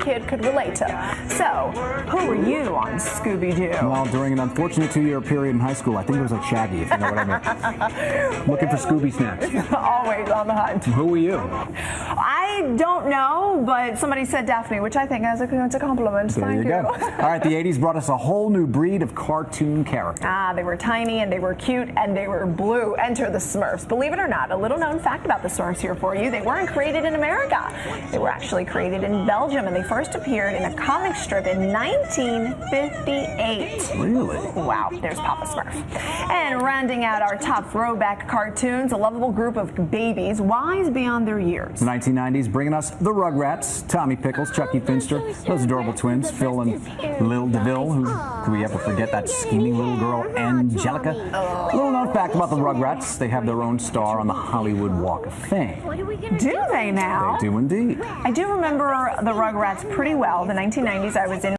kid could relate to. So, who were you on Scooby-Doo? Well, during an unfortunate 2-year period in high school, I think it was like Shaggy, if you know what I mean. Looking for Scooby snacks. Always on the hunt. Who were you? I don't know, but somebody said Daphne, which I think is a compliment. Thank you. Go. All right, the 80s brought us a whole new breed of cartoon characters. They were tiny and they were cute and they were blue. Enter the Smurfs. Believe it or not, a little known fact about the Smurfs here for you. They weren't created in America. They were actually created in Belgium, and they first appeared in a comic strip in 1958. Really? Wow, there's Papa Smurf. And rounding out our top throwback cartoons, a lovable group of babies wise beyond their years. The 1990s bringing us the Rugrats, Tommy Pickles, Chucky Finster, those adorable twins, Phil and Lil DeVille. Who could we ever forget that scheming little girl, Angelica? Little known fact about the Rugrats, they have their own star on the Hollywood Walk of Fame. Do they now? They do indeed. I do remember the Rugrats pretty well. The 1990s I was in